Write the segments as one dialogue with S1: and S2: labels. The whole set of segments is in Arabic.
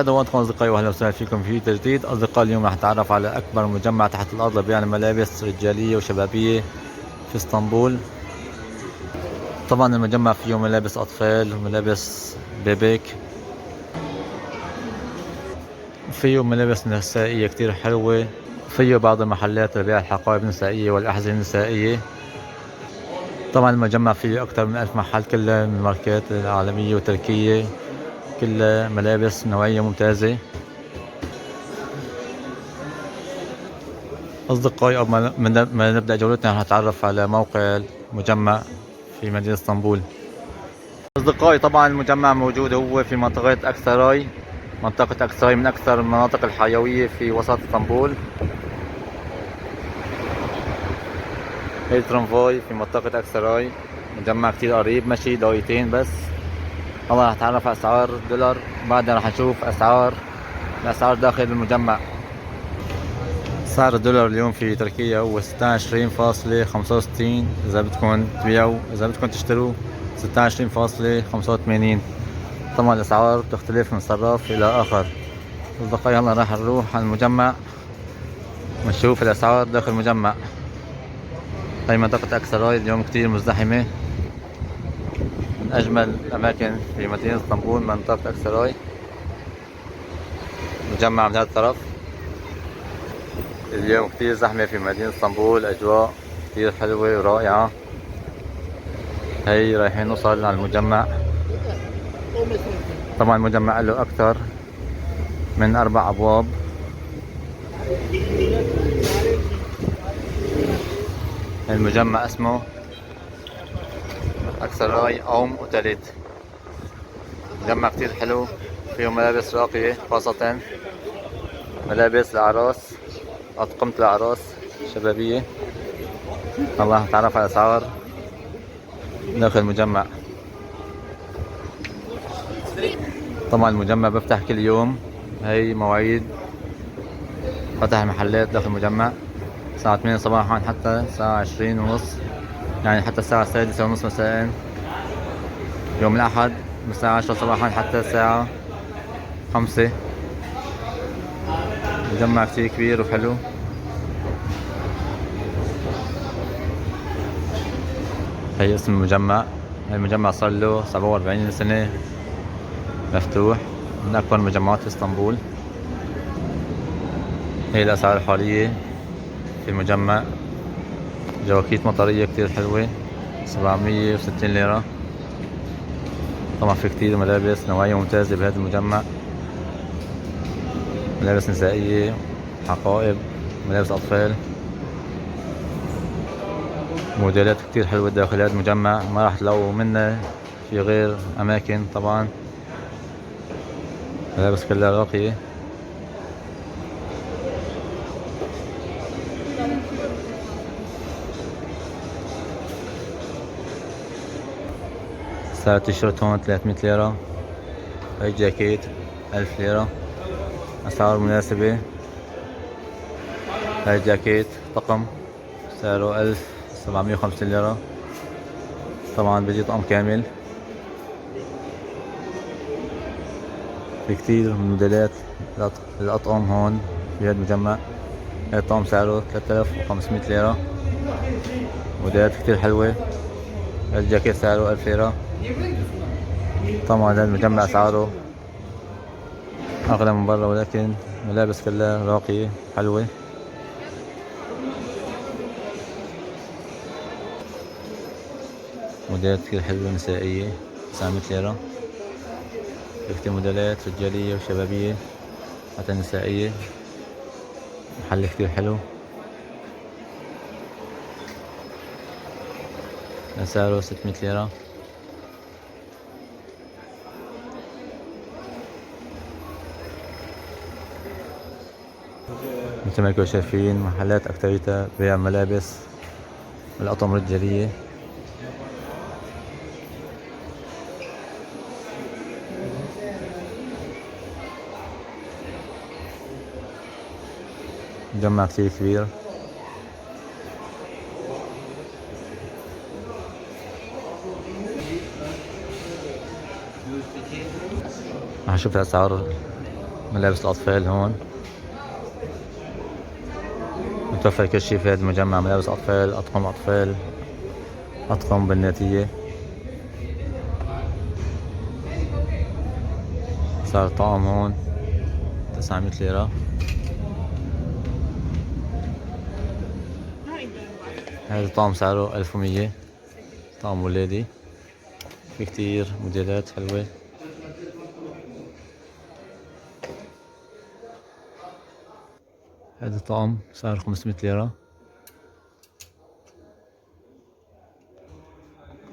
S1: دواتكم أصدقائي، وأهلا وسهلا فيكم في فيديو جديد. أصدقائي، اليوم راح نتعرف على أكبر مجمع تحت الأرض لبيع الملابس رجالية وشبابية في اسطنبول. طبعا المجمع فيه ملابس أطفال وملابس بيبيك، فيه ملابس نسائية كتير حلوة، فيه بعض المحلات لبيع الحقائب النسائية والأحذية النسائية. طبعا المجمع فيه أكثر من 1000 محل، كلها من الماركات العالمية وتركية، كلها ملابس نوعية ممتازة. أصدقائي، قبل ما نبدأ جولتنا رح نتعرف على موقع المجمع في مدينة اسطنبول. أصدقائي، طبعا المجمع موجود هو في منطقة أكساراي. منطقة أكساراي من أكثر المناطق الحيوية في وسط اسطنبول. هي الترامفاي في منطقة أكساراي. مجمع كتير قريب، مشي دقيقتين بس. طبعا رح نتعرف على أسعار الدولار، بعدها رح نشوف الأسعار داخل المجمع. سعر الدولار اليوم في تركيا هو 26.65. إذا بدكم تبيعوا، إذا بدكم تشتروا 26.85. طبعا الأسعار بتختلف من صراف إلى آخر. أصدقائي، هلا راح نروح على المجمع ونشوف الأسعار داخل المجمع. هاي منطقة أكسراي اليوم كتير مزدحمة، من أجمل الأماكن في مدينة اسطنبول منطقة أكسراي. مجمع من هذا الطرف. اليوم كتير زحمة في مدينة اسطنبول، أجواء كتير حلوة ورائعة. هي رايحين نوصل على المجمع. طبعا المجمع له أكثر من 4 أبواب. المجمع اسمه أكسراي أوم أوتيليت. مجمع كتير حلو، فيه ملابس راقية، خاصة ملابس الأعراس، أطقمة الأعراس شبابية. الله، نتعرف على الأسعار داخل المجمع. طبعا المجمع بفتح كل يوم، هي مواعيد فتح المحلات داخل المجمع الساعة 8 صباحا حتى الساعة 20:30، يعني حتى الساعة 6:30 مساء. يوم الأحد من الساعة 10 صباحا حتى الساعة 5. مجمع كتير كبير وحلو. هي اسم المجمع. المجمع صار له 47 سنة مفتوح، من أكبر المجمعات في اسطنبول. هي الأسعار الحالية في المجمع. جواكيت مطرية كتير حلوة 760 ليرة. طبعا في كتير ملابس نوعية ممتازة بهذا المجمع، ملابس نسائية، حقائب، ملابس أطفال، موديلات كتير حلوة داخل هذا المجمع. ما راح تلاقوا منه في غير أماكن. طبعا ملابس كلها راقية. سعر التيشيرت هون 300 ليرة. هاي جاكيت 1000 ليرة، أسعار مناسبة. هاي جاكيت طقم سعره 1750 ليرة. طبعا بيجي طقم كامل. في كتير من موديلات الأطقم هون في هذا المجمع. هاي الطقم سعره 3500 ليرة، موديلات كتير حلوة. هاي الجاكيت سعره 1000 ليرة. طبعا هذا المجمع أسعاره أغلى من برا، ولكن ملابس كلها راقية حلوة. موديلات كتير حلوة نسائية 900 ليرة. في كتير موديلات رجالية وشبابية حتى نسائية. محل كتير حلو، سعره 600 ليرة. مثل ما انتم شايفين، محلات أكتريتها بيع ملابس الأطقم الرجالية. مجمع كتير كبير. رح نشوف الأسعار ملابس الأطفال هون متوفر كل شي في هذا المجمع، ملابس أطفال، أطقم أطفال، أطقم بناتية. سعر الطعام هون 900 ليرة. هذا الطعم سعره 1100، طعم ولادي، في كتير موديلات حلوة. هذا الطعم سعره 500 ليرة،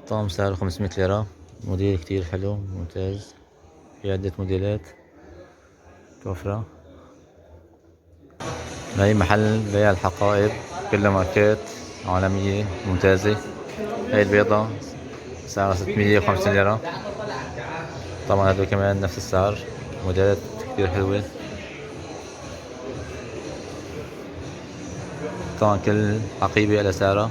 S1: طعم سعره 500 ليرة، موديل كتير حلو ممتاز، في عدة موديلات توفرة. هاي محل بيع الحقائب، كلها ماركات عالمية ممتازة. هاي البيضة سعرها 650 ليرة، طبعا هذول كمان نفس السعر، موديلات كتير حلوة. طبعا كل حقيبة إلها سعرها.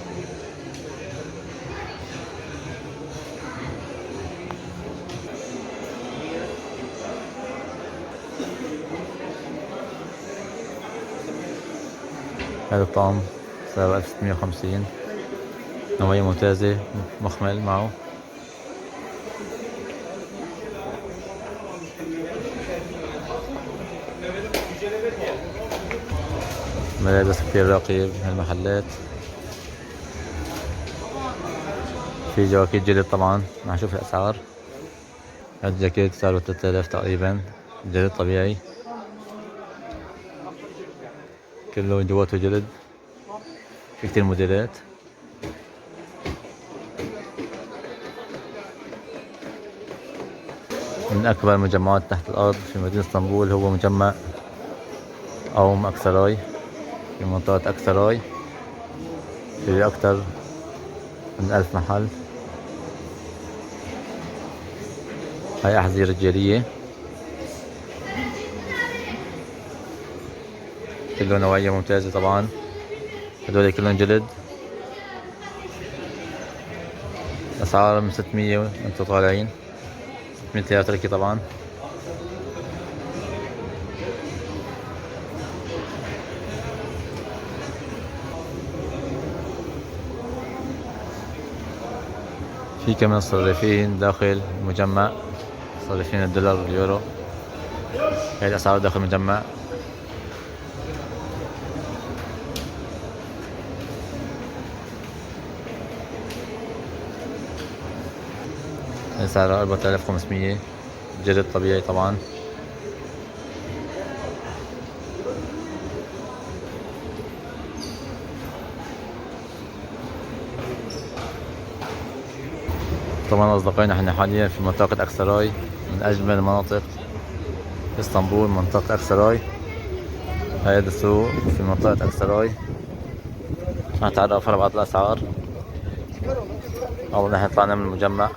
S1: هذا الطعم سعره 1650، نوعية ممتازة، مخمل معه. ملابس كتير راقية بهالمحلات، في جواكيت جلد طبعا، رح نشوف الأسعار. هاد الجاكيت سعره 3000 تقريبا، جلد طبيعي، كله جواته جلد، في كتير موديلات. من أكبر المجمعات تحت الأرض في مدينة اسطنبول هو مجمع أوم أكسراي، في منطقة أكسراي، في أكثر من 1000 محل. هاي أحذية رجالية، كله نوعية ممتازة طبعا، هدول كلهم جلد. أسعار من 600 وانتو طالعين، 600 ليرة تركي طبعا. في كمان صرافين داخل المجمع، صرافين الدولار واليورو. هاي الأسعار داخل المجمع. هاي سعرها 4500، جلد طبيعي طبعا. طبعا أصدقائنا احنا حاليا في منطقة أكسراي، من أجمل المناطق في اسطنبول منطقة أكسراي. هذا السوق في منطقة أكسراي، عشان نتعرف على بعض الأسعار. أول نحن طلعنا من المجمع.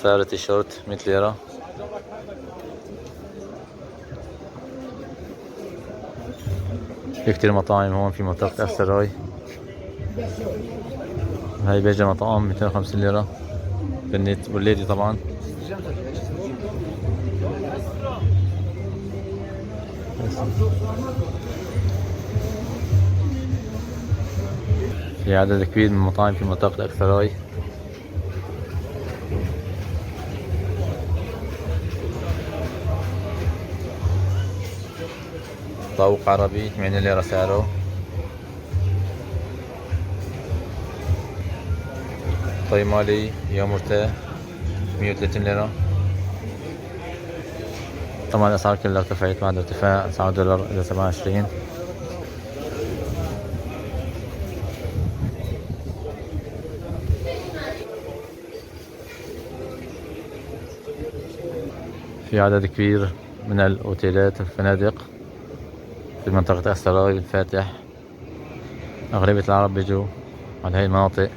S1: سعر التيشيرت 100 ليرة. في كتير مطاعم هون في منطقة أكسراي. هاي بيجي مطعم 250 ليرة بالنت والليدي طبعا. في عدد كبير من المطاعم في منطقة أكسراي. طاووق عربي 80 ليرة سعره. طي مالي يومرتاه 130 ليرة. طبعا الأسعار كلها ارتفعت بعد ارتفاع أسعار الدولار إلى 27. في عدد كبير من الأوتيلات والفنادق في منطقة أكسراي الفاتح. أغلبية العرب بيجوا على هاي المناطق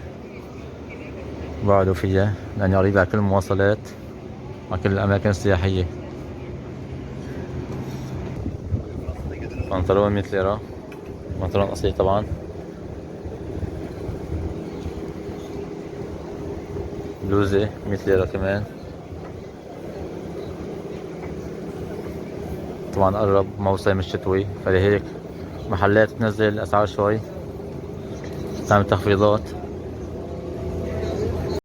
S1: بقعدوا فيها، لأنها قريبة على كل المواصلات وعلى كل الأماكن السياحية. بنطلون 100 ليرة، بنطلون أصلي طبعا. بلوزة 100 ليرة كمان. طبعا قرب موسم الشتوي، فلهيك محلات تنزل الأسعار شوي، تعمل تخفيضات.